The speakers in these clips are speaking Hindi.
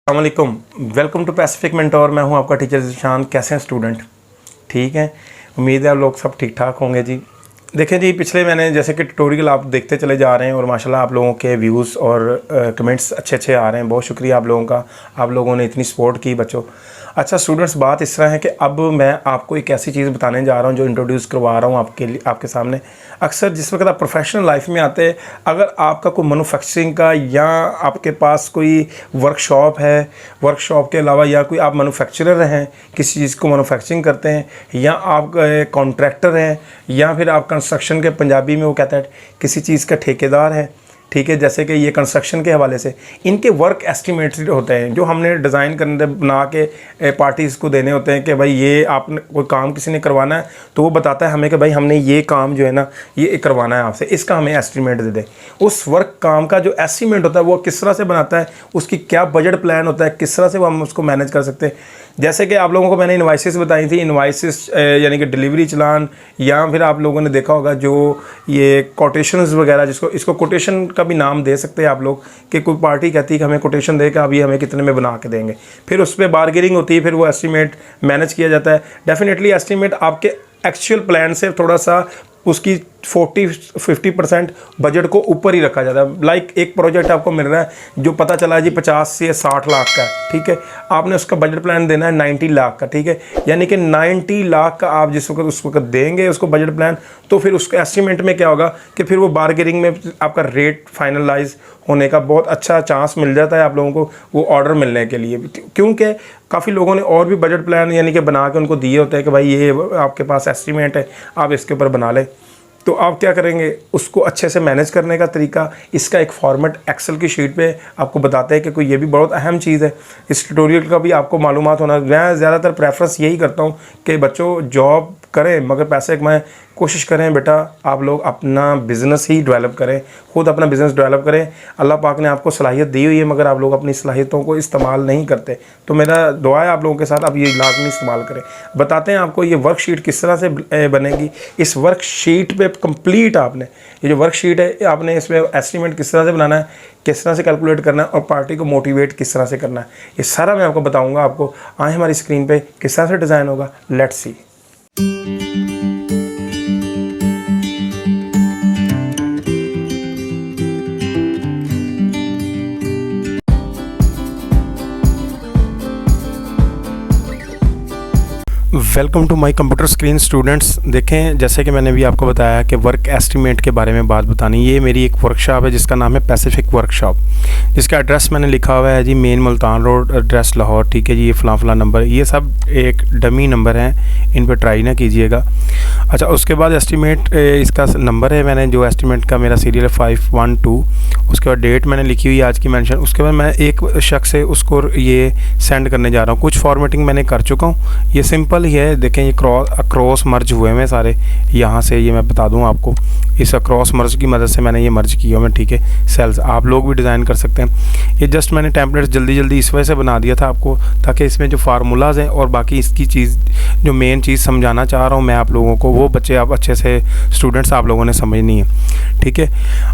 अस्सलामुअलैकुम, वेलकम टू पैसिफिक मेंटोर। मैं हूं आपका टीचर ज़ीशान। कैसे हैं स्टूडेंट? ठीक हैं, उम्मीद है आप लोग सब ठीक ठाक होंगे जी। देखें जी, पिछले मैंने जैसे कि ट्यूटोरियल आप देखते चले जा रहे हैं और माशाल्लाह आप लोगों के व्यूज़ और कमेंट्स अच्छे आ रहे हैं। बहुत शुक्रिया आप लोगों का, आप लोगों ने इतनी सपोर्ट की बच्चों। अच्छा स्टूडेंट्स, बात इस तरह है कि अब मैं आपको एक ऐसी चीज़ बताने जा रहा हूँ जो इंट्रोड्यूस करवा रहा हूँ आपके सामने। अक्सर जिस वक्त आप प्रोफेशनल लाइफ में आते हैं, अगर आपका कोई मैन्युफैक्चरिंग का या आपके पास कोई वर्कशॉप है, वर्कशॉप के अलावा या कोई आप मैन्युफैक्चरर हैं, किसी चीज़ को मैन्युफैक्चरिंग करते हैं, या आप कॉन्ट्रैक्टर हैं, या फिर आप कंस्ट्रक्शन के पंजाबी में वो कहता है किसी चीज़ का ठेकेदार है, ठीक है। जैसे कि ये कंस्ट्रक्शन के हवाले से इनके वर्क एस्टिमेटेड होते हैं जो हमने डिज़ाइन करने बना के पार्टीज़ को देने होते हैं कि भाई ये आपने कोई काम किसी ने करवाना है तो वो बताता है हमें कि भाई हमने ये काम जो है ना ये करवाना है आपसे, इसका हमें एस्टिमेट दे दे। उस वर्क काम का जो एस्टिमेट होता है वो किस तरह से बनाता है, उसकी क्या बजट प्लान होता है, किस तरह से वो हम उसको मैनेज कर सकते हैं। जैसे कि आप लोगों को मैंने इन्वाइसेस बताई थी, इन्वाइसेस यानी कि डिलीवरी चलान, या फिर आप लोगों ने देखा होगा जो ये कोटेशंस वगैरह, जिसको इसको कोटेशन का भी नाम दे सकते हैं आप लोग, कि कोई पार्टी कहती है कि हमें कोटेशन दे के अभी हमें कितने में बना के देंगे, फिर उस पर बार्गेनिंग होती है, फिर वो एस्टीमेट मैनेज किया जाता है। डेफिनेटली एस्टीमेट आपके एक्चुअल प्लान से थोड़ा सा उसकी 40-50% बजट को ऊपर ही रखा जाता है। लाइक एक प्रोजेक्ट आपको मिल रहा है जो पता चला जी 50 से 60 लाख का है, ठीक है। आपने उसका बजट प्लान देना है 90 लाख का, ठीक है। यानी कि 90 लाख का आप जिस वक्त उस वक्त देंगे उसको बजट प्लान, तो फिर उसके एस्टीमेट में क्या होगा कि फिर वो बार्गेनिंग में आपका रेट फाइनलाइज होने का बहुत अच्छा चांस मिल जाता है आप लोगों को वो ऑर्डर मिलने के लिए, क्योंकि काफ़ी लोगों ने और भी बजट प्लान यानी कि बना के उनको दिए होते हैं कि भाई ये आपके पास एस्टीमेट है, आप इसके ऊपर बना लें। तो आप क्या करेंगे, उसको अच्छे से मैनेज करने का तरीका, इसका एक फॉर्मेट एक्सेल की शीट पे आपको बताते हैं कि कोई ये भी बहुत अहम चीज़ है। इस ट्यूटोरियल का भी आपको मालूमात होना, मैं ज़्यादातर प्रेफरेंस यही करता हूँ कि बच्चों जॉब करें मगर पैसे कमाएं। कोशिश करें बेटा आप लोग अपना बिज़नेस ही डेवलप करें, खुद अपना बिज़नेस डेवलप करें। अल्लाह पाक ने आपको सलाहियत दी हुई है मगर आप लोग अपनी सलाहियतों को इस्तेमाल नहीं करते, तो मेरा दुआ है आप लोगों के साथ आप ये लाजमी इस्तेमाल करें। बताते हैं आपको ये वर्कशीट किस तरह से बनेगी। इस वर्कशीट पे कंप्लीट आपने ये जो वर्कशीट है आपने इसमें एस्टीमेट किस तरह से बनाना है, किस तरह से कैलकुलेट करना है और पार्टी को मोटिवेट किस तरह से करना है, ये सारा मैं आपको बताऊँगा। आपको आए हमारी स्क्रीन पर किस तरह से डिज़ाइन होगा, let's see. Welcome to my computer screen students. देखें जैसे कि मैंने भी आपको बताया कि वर्क एस्टीमेट के बारे में बात बतानी। ये मेरी एक वर्कशॉप है जिसका नाम है पैसिफिक वर्कशॉप, जिसका एड्रेस मैंने लिखा हुआ है जी main Multan road, address Lahore, ठीक है जी। ये फ़लाँ नंबर, ये सब एक डमी नंबर हैं, इन पर ट्राई ना कीजिएगा। अच्छा, उसके बाद एस्टीमेट इसका नंबर है, मैंने जो एस्टीमेट का मेरा सीरियल है 512, उसके बाद डेट मैंने लिखी हुई है आज की मेंशन। उसके बाद मैं एक शख्स से उसको ये सेंड करने जा रहा हूँ। कुछ फॉर्मेटिंग मैंने कर चुका हूँ, ये सिंपल ही है। देखें ये क्रॉस मर्ज हुए हैं सारे, यहाँ से ये मैं बता दूँ आपको, इस क्रॉस मर्ज की मदद से मैंने ये मर्ज किया हुआ है, ठीक है। सेल्स आप लोग भी डिज़ाइन कर सकते हैं। ये जस्ट मैंने टेम्पलेट्स जल्दी इस वजह से बना दिया था आपको, ताकि इसमें जो फार्मूलाज हैं और बाकी इसकी चीज़ जो मेन चीज़ समझाना चाह रहा हूँ मैं आप लोगों को, वो बच्चे आप अच्छे से स्टूडेंट्स आप लोगों ने समझनी है, ठीक है।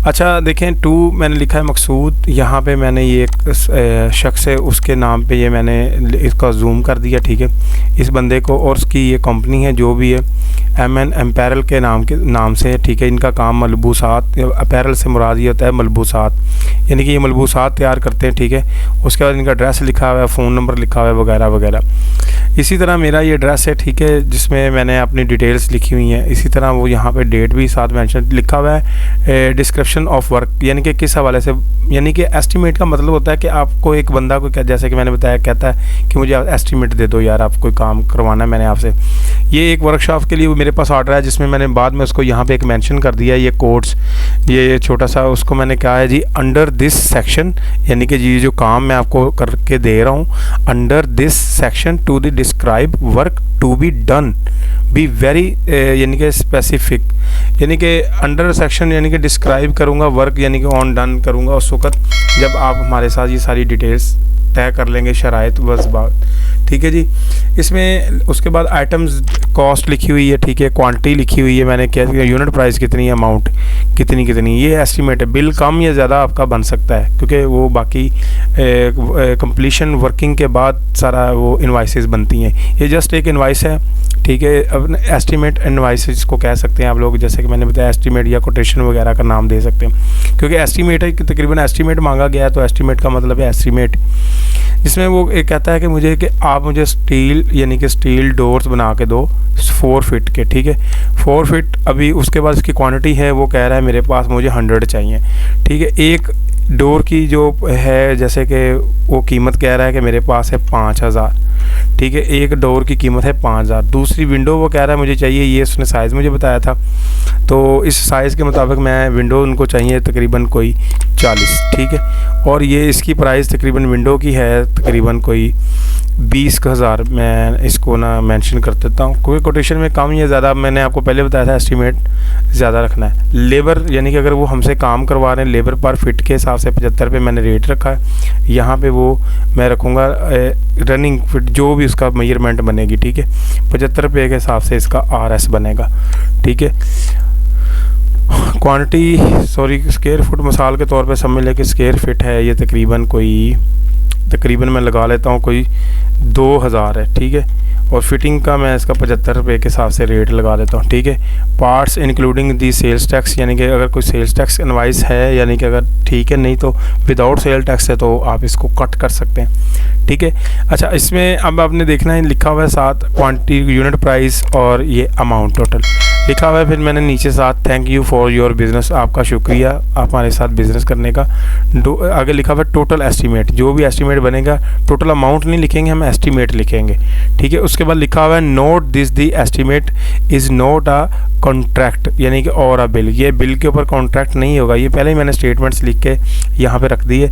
अच्छा देखें 2 मैंने लिखा है मकसूद, यहाँ पे मैंने ये एक शख्स है उसके नाम पे ये मैंने इसका जूम कर दिया, ठीक है। इस बंदे को और उसकी ये कंपनी है जो भी है MN अपैरल के नाम से, ठीक है। इनका काम मलबूसात, अपैरल से मुराद ये होता है मलबूसात, यानी कि ये मलबूसात तैयार करते हैं, ठीक है। उसके बाद इनका एड्रेस लिखा हुआ है, फ़ोन नंबर लिखा हुआ है वगैरह वगैरह। इसी तरह मेरा ये एड्रेस है, ठीक है, जिसमें मैंने अपनी डिटेल्स लिखी हुई हैं। इसी तरह वो यहाँ पे डेट भी साथ मेंशन लिखा हुआ है। डिस्क्रिप्शन ऑफ वर्क, यानी कि किस हवाले से, यानी कि एस्टीमेट का मतलब होता है कि आपको एक बंदा को क्या, जैसे कि मैंने बताया, कहता है कि मुझे एस्टीमेट दे दो यार, आप कोई काम करवाना है मैंने आपसे। ये एक वर्कशॉप के लिए मेरे पास ऑर्डर है जिसमें मैंने बाद में उसको यहाँ पे एक मेंशन कर दिया है, ये कोड्स, ये छोटा सा उसको मैंने कहा है जी अंडर दिस सेक्शन, यानी कि ये जो काम मैं आपको करके दे रहा हूँ, under this section to the describe work to be done be very, यानी कि स्पेसिफिक, यानी कि अंडर सेक्शन यानी कि डिस्क्राइब करूँगा वर्क, यानी कि ऑन डन करूँगा उस वक्त जब आप हमारे साथ ये सारी डिटेल्स तय कर लेंगे शराइत बस बात, ठीक है जी। इसमें उसके बाद आइटम्स कॉस्ट लिखी हुई है, ठीक है, क्वांटिटी लिखी हुई है, मैंने क्या यूनिट प्राइस कितनी है, अमाउंट कितनी, ये एस्टीमेट है। बिल कम या ज़्यादा आपका बन सकता है क्योंकि वो बाकी कंप्लीशन वर्किंग के बाद सारा वो इनवाइसेस बनती हैं। ये जस्ट एक इनवाइस है, ठीक है। अब एस्टीमेट इनवाइसेस को कह सकते हैं आप लोग, जैसे कि मैंने बताया एस्टीमेट या कोटेशन वगैरह का नाम दे सकते हैं, क्योंकि एस्टीमेट है कि तकरीबन एस्टीमेट मांगा गया है, तो एस्टीमेट का मतलब है एस्टीमेट, जिसमें वो एक कहता है कि आप मुझे स्टील यानी कि स्टील डोर्स बना के दो 4 फीट के, ठीक है, 4 फीट। अभी उसके बाद इसकी क्वांटिटी है, वो कह रहा है मेरे पास मुझे 100 चाहिए, ठीक है। एक डोर की जो है जैसे कि वो कीमत कह रहा है कि मेरे पास है 5000, ठीक है, एक डोर की कीमत है 5000। दूसरी विंडो वो कह रहा है मुझे चाहिए, ये उसने साइज़ मुझे बताया था, तो इस साइज़ के मुताबिक मैं विंडो उनको चाहिए तकरीबन कोई 40, ठीक है। और ये इसकी प्राइस तकरीबन विंडो की है तकरीबन कोई 20,000। मैं इसको ना मेंशन कर देता हूँ, कोई कोटेशन में कम या ज़्यादा मैंने आपको पहले बताया था एस्टीमेट ज़्यादा रखना है। लेबर यानी कि अगर वो हमसे काम करवा रहे हैं, लेबर पर फिट के हिसाब से 75 रुपये मैंने रेट रखा है। यहाँ पे वो मैं रखूँगा रनिंग फिट जो भी उसका मेजरमेंट बनेगी, ठीक है, 75 रुपये के हिसाब से इसका RS बनेगा, ठीक है। क्वांटिटी स्क्वायर फुट मिसाल के तौर पे समझ लें कि स्क्वायर फिट है, ये तकरीबन मैं लगा लेता हूँ कोई 2000 है, ठीक है। और फिटिंग का मैं इसका 75 रुपये के हिसाब से रेट लगा देता हूँ, ठीक है। Parts including the sales tax, यानी कि अगर कोई सेल्स टैक्स इनवाइस है, यानी कि अगर ठीक है, नहीं तो विदाउट सेल टैक्स है तो आप इसको कट कर सकते हैं, ठीक है। अच्छा, इसमें अब आपने देखना है लिखा हुआ है साथ क्वांटिटी, यूनिट प्राइस और ये अमाउंट टोटल लिखा हुआ है। फिर मैंने नीचे साथ thank you for your business, आपका शुक्रिया आप हमारे साथ बिज़नेस करने का। आगे लिखा हुआ है टोटल एस्टीमेट, जो भी एस्टीमेट बनेगा टोटल अमाउंट नहीं लिखेंगे हम, एस्टीमेट लिखेंगे, ठीक है। उसके बाद लिखा हुआ है note this the estimate is note a contract, यानी कि और अ बिल, ये बिल के ऊपर कॉन्ट्रैक्ट नहीं होगा। ये पहले ही मैंने स्टेटमेंट्स लिख के यहाँ पे रख दिए।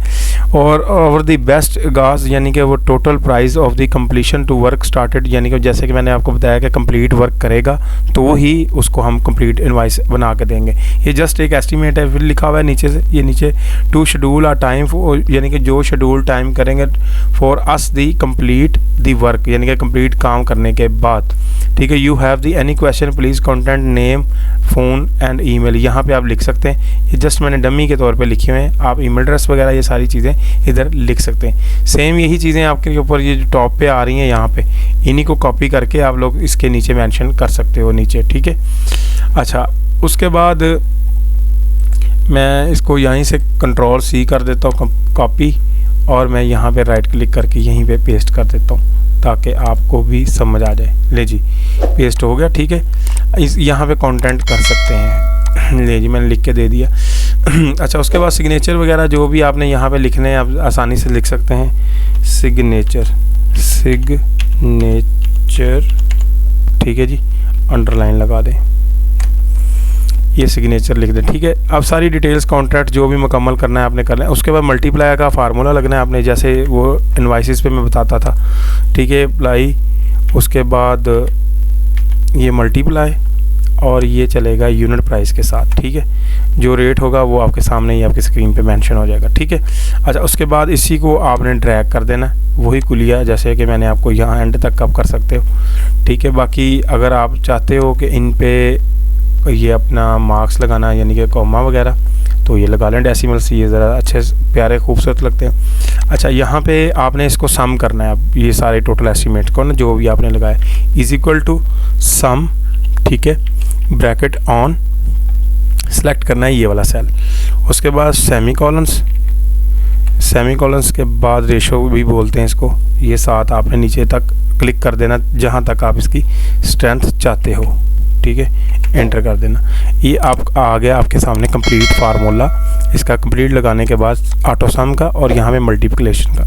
और ओवर द बेस्ट गाज, यानी कि वो total price of the completion to work started, यानी कि जैसे कि मैंने आपको बताया कि कंप्लीट वर्क करेगा तो ही उसको हम कंप्लीट इनवाइस बना के देंगे। ये जस्ट एक एस्टीमेट है। फिर लिखा हुआ है नीचे से, ये नीचे टू शेड्यूल आ टाइम, यानी कि जो शेड्यूल टाइम करेंगे for us the complete the work, यानी कि कंप्लीट काम करने के बाद, ठीक है। You have the any question please content name phone and email, यहाँ पे आप लिख सकते हैं। ये जस्ट मैंने डमी के तौर पे लिखे हुए हैं, आप ईमेल एड्रेस वगैरह ये सारी चीज़ें इधर लिख सकते हैं। सेम यही चीज़ें आपके ऊपर ये जो टॉप पे आ रही हैं यहाँ पे, इन्हीं को कॉपी करके आप लोग इसके नीचे मेंशन कर सकते हो नीचे, ठीक है। अच्छा, उसके बाद मैं इसको यहीं से Ctrl+C कर देता हूँ कॉपी, और मैं यहाँ पे राइट क्लिक करके यहीं पे पेस्ट कर देता हूँ ताकि आपको भी समझ आ जाए। ले जी, पेस्ट हो गया, ठीक है। इस यहाँ पे कंटेंट कर सकते हैं, ले जी मैंने लिख के दे दिया। अच्छा, उसके बाद सिग्नेचर वगैरह जो भी आपने यहाँ पे लिखने हैं आप आसानी से लिख सकते हैं। सिग्नेचर, ठीक है जी, अंडरलाइन लगा दें, ये सिग्नेचर लिख दें, ठीक है। अब सारी डिटेल्स कॉन्ट्रैक्ट जो भी मुकम्मल करना है आपने करना है। उसके बाद मल्टीप्लाई का फार्मूला लगना है आपने, जैसे वो इनवाइसेस पे मैं बताता था, ठीक है। अप्लाई, उसके बाद ये मल्टीप्लाई और ये चलेगा यूनिट प्राइस के साथ, ठीक है। जो रेट होगा वो आपके सामने ही आपकी स्क्रीन पे मेंशन हो जाएगा, ठीक है। अच्छा, उसके बाद इसी को आपने ड्रैग कर देना, वही कुलिया जैसे कि मैंने आपको यहाँ एंड तक आप कर सकते हो, ठीक है। बाकी अगर आप चाहते हो कि इन पे ये अपना मार्क्स लगाना यानी कि कॉमा वगैरह, तो ये लगा लें डेसिमल से, ये ज़रा अच्छे प्यारे खूबसूरत लगते हैं। अच्छा, यहाँ पे आपने इसको सम करना है, अब ये सारे टोटल एस्टीमेट को ना जो भी आपने लगाया इज़ इक्वल टू सम, ठीक है, ब्रैकेट ऑन, सेलेक्ट करना है ये वाला सेल। उसके बाद सेमी कॉलन्स के बाद रेशो भी बोलते हैं इसको, ये साथ आपने नीचे तक क्लिक कर देना जहाँ तक आप इसकी स्ट्रेंथ चाहते हो, ठीक है, एंटर कर देना। ये आप आ गया आपके सामने कंप्लीट फार्मूला, इसका कंप्लीट लगाने के बाद ऑटो सम का और यहाँ पे मल्टीप्लिकेशन का।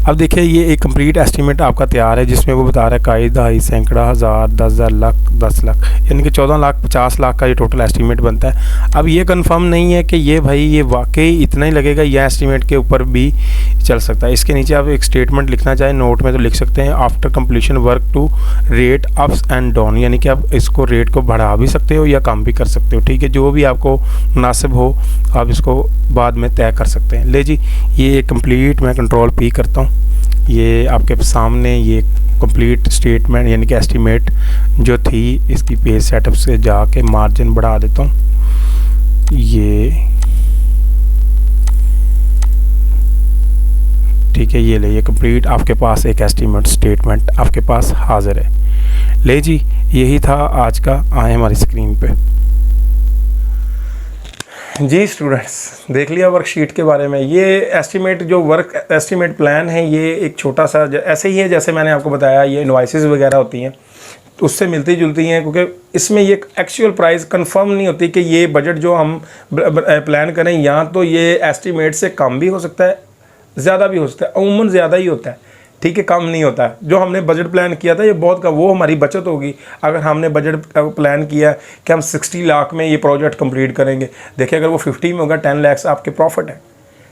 अब देखिए ये एक कंप्लीट एस्टीमेट आपका तैयार है, जिसमें वो बता रहा है काई, दहाई, सैकड़ा, हज़ार, 10,000, लाख, 10 लाख, यानी कि 14,50,00,000 का ये टोटल एस्टीमेट बनता है। अब ये कंफर्म नहीं है कि ये भाई ये वाकई इतना ही लगेगा, या एस्टीमेट के ऊपर भी चल सकता है। इसके नीचे आप एक स्टेटमेंट लिखना चाहें नोट में तो लिख सकते हैं, after completion work to rate ups and down, यानी कि आप इसको रेट को बढ़ा भी सकते हो या कम भी कर सकते हो, ठीक है। जो भी आपको मुनासिब हो आप इसको बाद में तय कर सकते हैं। ले जी, ये कंप्लीट मैं Ctrl+P करता हूँ, ये आपके सामने ये कंप्लीट स्टेटमेंट यानी कि एस्टीमेट जो थी इसकी पेज सेटअप से जाके मार्जिन बढ़ा देता हूँ। ये ठीक है, ये ले, ये कंप्लीट आपके पास एक एस्टीमेट स्टेटमेंट आपके पास हाजिर है। ले जी, यही था आज का। आए हमारी स्क्रीन पे। जी स्टूडेंट्स, देख लिया वर्कशीट के बारे में। ये एस्टीमेट जो वर्क एस्टीमेट प्लान है, ये एक छोटा सा ऐसे ही है जैसे मैंने आपको बताया, ये इनवॉइसेस वगैरह होती हैं तो उससे मिलती जुलती हैं, क्योंकि इसमें ये एक्चुअल प्राइस कंफर्म नहीं होती कि ये बजट जो हम प्लान करें या तो ये एस्टीमेट से कम भी हो सकता है, ज़्यादा भी हो सकता है, अमूमन ज़्यादा ही होता है, ठीक है, कम नहीं होता है। जो हमने बजट प्लान किया था ये बहुत का वो हमारी बचत होगी। अगर हमने बजट प्लान किया कि हम 60 लाख में ये प्रोजेक्ट कंप्लीट करेंगे, देखिए अगर वो 50 में होगा 10 लाख आपके प्रॉफिट है,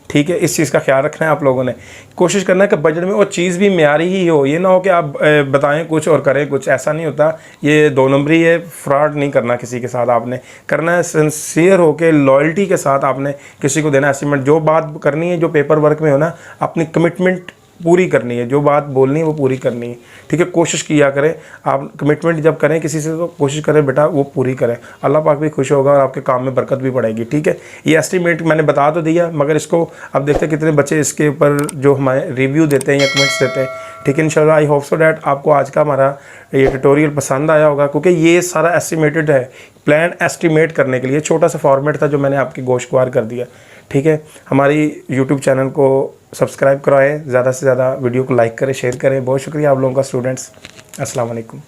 ठीक है। इस चीज़ का ख्याल रखना है आप लोगों ने। कोशिश करना है कि बजट में वो चीज़ भी म्यारी ही हो, ये ना हो कि आप बताएं कुछ और करें कुछ, ऐसा नहीं होता। ये 2 नंबरी है, फ्रॉड नहीं करना किसी के साथ, आपने करना है सिंसियर होकर, लॉयल्टी के साथ आपने किसी को देना एस्टीमेट। जो बात करनी है, जो पेपर वर्क में हो ना, अपनी कमिटमेंट पूरी करनी है, जो बात बोलनी है वो पूरी करनी है, ठीक है। कोशिश किया करें आप, कमिटमेंट जब करें किसी से तो कोशिश करें बेटा वो पूरी करें, अल्लाह पाक भी खुश होगा और आपके काम में बरकत भी पड़ेगी, ठीक है। ये एस्टीमेट मैंने बता तो दिया, मगर इसको अब देखते हैं कितने बच्चे इसके ऊपर जो हमारे रिव्यू देते हैं या कमेंट्स देते हैं, ठीक है। इंशाल्लाह आई होप सो डैट आपको आज का हमारा ये ट्यूटोरियल पसंद आया होगा, क्योंकि ये सारा एस्टीमेटेड है, प्लान एस्टीमेट करने के लिए छोटा सा फॉर्मेट था जो मैंने आपकी गोश्तवार कर दिया, ठीक है। हमारी यूट्यूब चैनल को सब्सक्राइब कराएं, ज़्यादा से ज़्यादा वीडियो को लाइक करें, शेयर करें। बहुत शुक्रिया आप लोगों का स्टूडेंट्स। अस्सलाम वालेकुम।